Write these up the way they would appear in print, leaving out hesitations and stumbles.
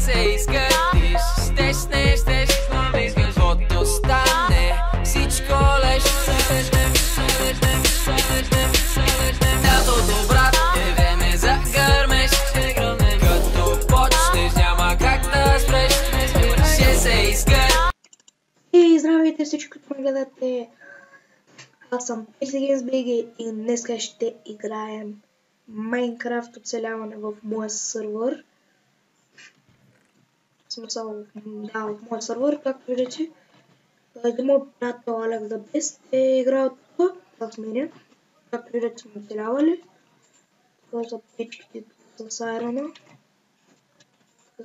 се изкъртиш, стеснеш, но искаш каквото стане. Всичко леш. Лятото, брат, е време за гърмеж. Като почнеш, няма как да спреш. Ще се изкъртиш. И здравейте всички, които ме гледате. Аз съм PCGamesBG и днес ще играем Майнкрафт оцеляване в моя сървър. В моя сървър, както видите. Моят приятел Алекс the Best е играл тук с мене. Както видите, сме оцелявали. Това са печките с айрона.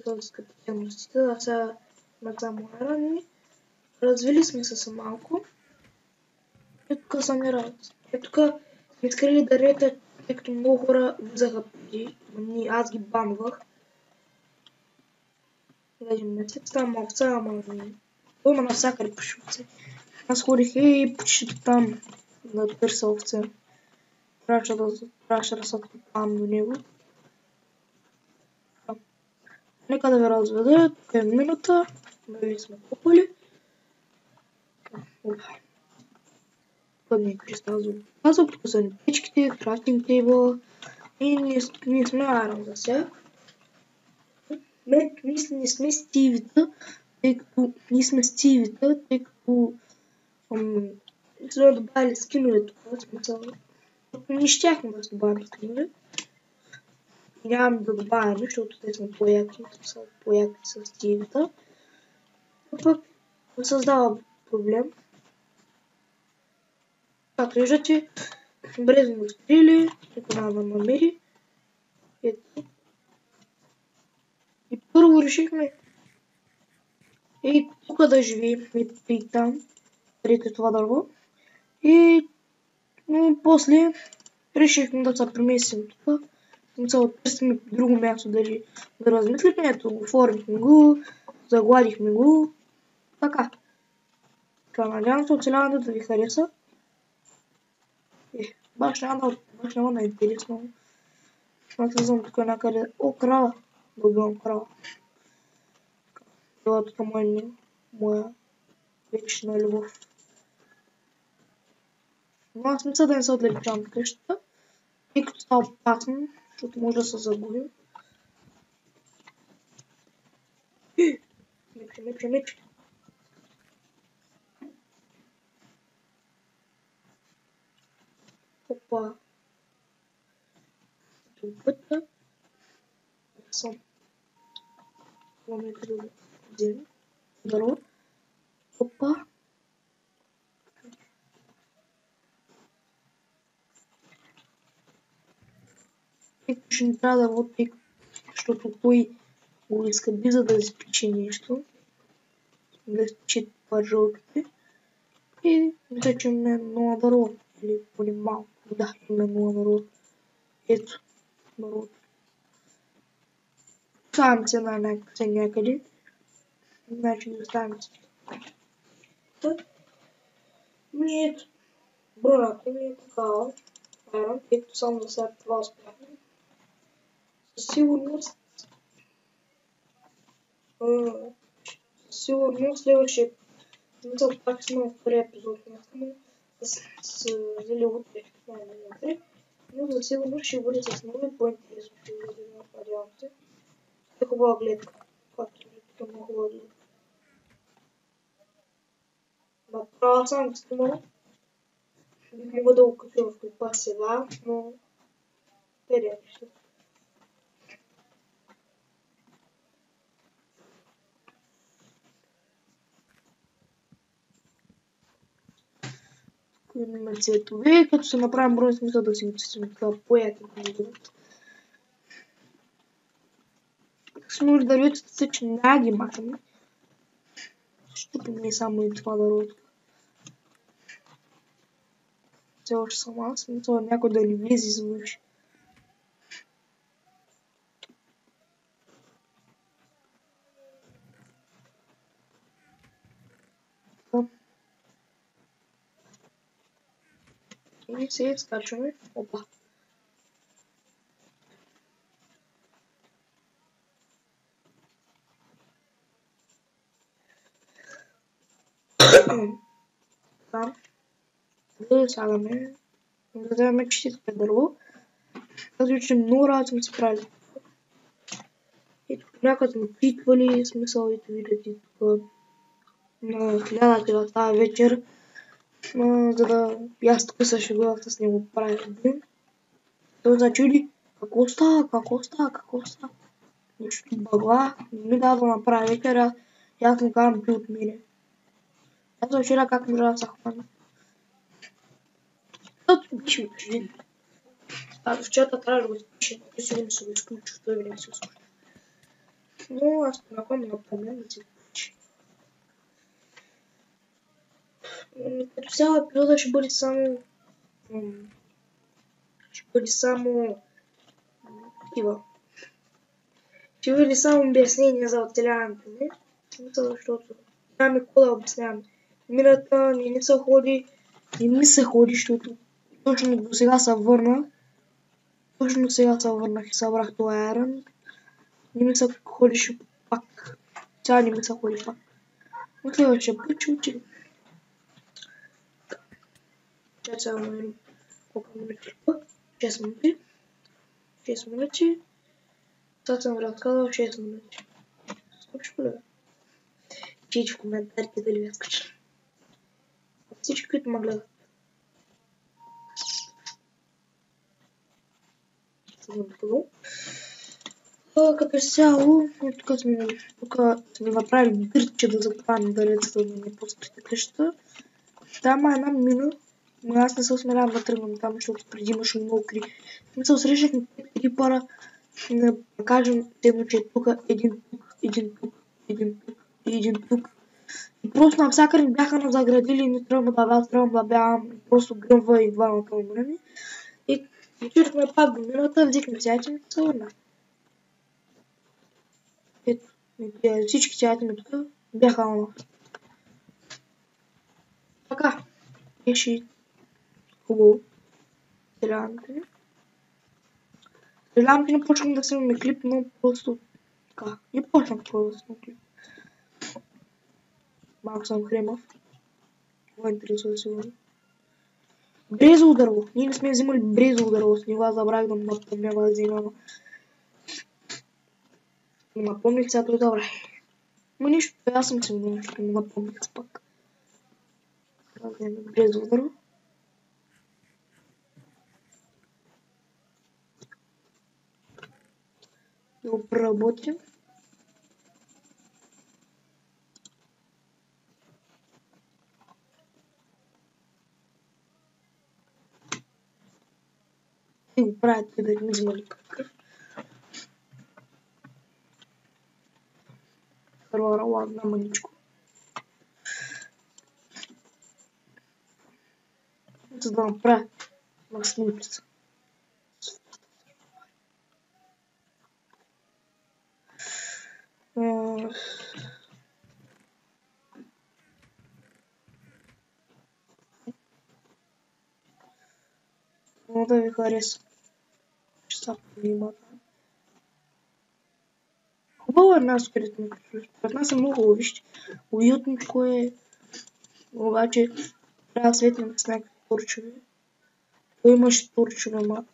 Това са капиталностите, да са само айрони. Развили сме се малко. И тук са ми работа. И тук сме скрили дървета, тъй като много хора влизаха преди. Аз ги банвах. Даже не се там овца, ама има навсякъде почти овце. Аз ходих и почти там да търся овце. Трябваше да се там до него. Нека да ви разведа. Тук е минута. Да сме купали. Тук ми е кристал за казал, тук са ни печките, крафтинг тейбъл и ние сме айрон за сега. Не сме стивита, тъй като сме добавили скинове тук, смисъл. Не щяхме да добавим скинове. Нямаме да добавим, защото те сме по-яки с стивита. Пък създава проблем. Както виждате, добре сме го скрили, тук трябва да намери. Ето. И първо решихме тук да живеем, и там, където е това дърво. Но после решихме да се преместим тук. Смисъл, търсим друго място да размислихме. Ето, оформихме го, загладихме го. Така. Надявам се оцеляването да ви хареса. Баш няма да е интересно. Аз влизам тук някъде. О, крава! Добивам крава. Това тук моя вечна любов. Но аз мисля да не се отлепичавам от къщата, тъй като става опасно, защото може да се загубим. Мече. Опа. Пътя. Съм. Имаме къде да вземем. Здорово. Опа. Ще ни трябва да води, защото той го иска за да изпичи нещо. Да изпичи пържолките. И мисля, че ме много дърво. Или поне малко. Да, има много дърво. Ето. Дървото. Оставям се някъде. Значи да оставим се. Ето. Броната ми е такава. Айрон, ето само за сега това успяхме. Със сигурност следващия смисъл пак сме в втория епизод с зелевото но за сигурност ще бъде с много по-интересно. Надявам се. Е хубава гледка. Както е много хубава гледка. Направя съм стимал. Бих могъл да го кача в клипа сега, но къде ще. Имаме цветове, като се направим брой смисъл да си го чистим това по-яки бъдат. Сме дърветата се, че няма ги махаме. Щупим не само и това дървото. Все още съм аз, смисъл някой да ни влезе извънши. И се скачваме. Опа. Там. Да слагаме. Да вземем чистите дърво. Казвам, че много работа сме се правили. И тук някъде сме питвали, смисъл и видите тук на 1000 кила тази вечер, за да и аз тук се шегувах с него прави един. Той зачуди, какво става? Нещо бъгла, не ми дава да направя вечер, и аз му казвам пи от мене. Аз се вчера как може да се хвана. Тото беше ми кажи. Аз вчера трябва да го изпише, той си не се го изключи, той винаги се изключи. Но аз напомням да се включи. Като цяло епизода ще бъде само такива. Ще бъде само обяснение за оцеляването ми. Защото нямаме какво да обясняваме. Мината не ми се ходи, защото точно до сега се върнах. И събрах това айрон. Не ми се ходише пак. Сега не ми се ходи пак. Но следващия път ще учим. Сега сега намерим колко минути. 6 минути. 6 минути. Сега съм разказал 6 минути. Скучно ли? Пишете в коментарите дали ви е скучно. Всички, които ме гледат. Като цяло, тук сме направили дърче да закопаем дървецата да не пускате къщата. Там е една мина, но аз не се осмелявам да тръгвам там, защото преди имаше много кри. Мисля, срещахме 5 крипъра, да кажем, че е тук, един тук. И просто навсякъде бяха на заградили и не тръгвам да бягам, просто гръмва и двамата умрени. И отидохме пак до мината, взихме цялите и се върна. Ето, всички цялите ми тук бяха ама. Така, беше хубаво. Съжалявам, че не почвам да снимаме клип, но просто така. Не почвам да снимам клип. Малко съм хремав. Това интересува сигурно. Брезово дърво. Ние не сме взимали брезово дърво с него. Аз забравих да му напомня да взимам. Но напомних сега, той добре. Но нищо, аз съм си виновен, че му напомних пак. Сега вземем брезово дърво. Да го преработим. И го правят педагогизма ли какъв. Първа ладна маничко. За да направя масленица. Много да ви хареса. Ще са понимата. Хубаво е място, където ми качваш. Пред нас е много хубаво, вижте. Уютничко е. Обаче трябва да светнем с някакви турчове. Той имаш турчове, ма.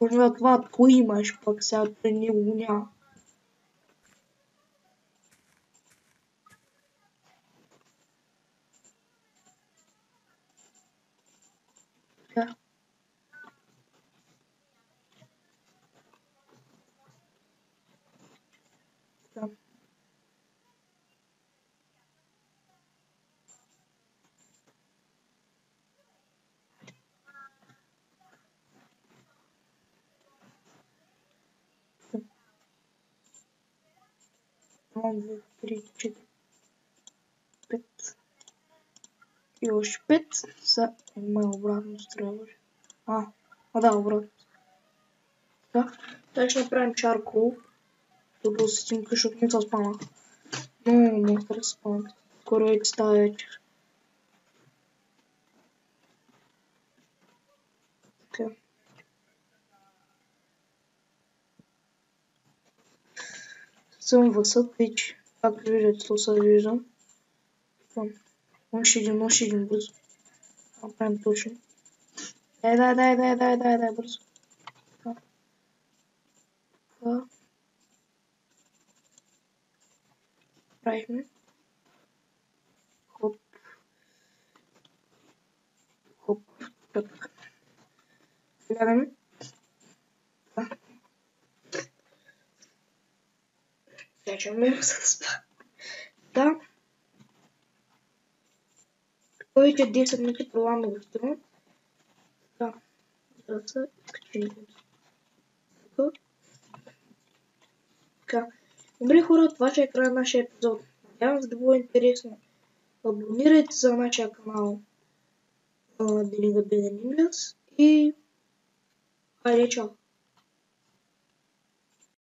Може да това кой имаш, пък сега при него няма. Да. Да. Едно, две, три, 4, 5. И още 5 са обратно стрелваш. Да, обратно. Да. Сега ще направим чаркол. Да го усетим, защото не се спамах. Много да се спамах. Скоро вече става вечер. Така. Съм въсът вече. Както виждате, то се вижда. телефон. Още един бързо. Направим точно. Дай, бързо. Това. Правихме. Хоп. Так. Гледаме. Качваме с спа. Да. Повече 10 минути проваме го струва. Да. Да са изкачени. Така. Добре хора, това ще е края на нашия епизод. Надявам се да било интересно. Абонирайте се за нашия канал Dealing a Bit Ninjas и айде чао!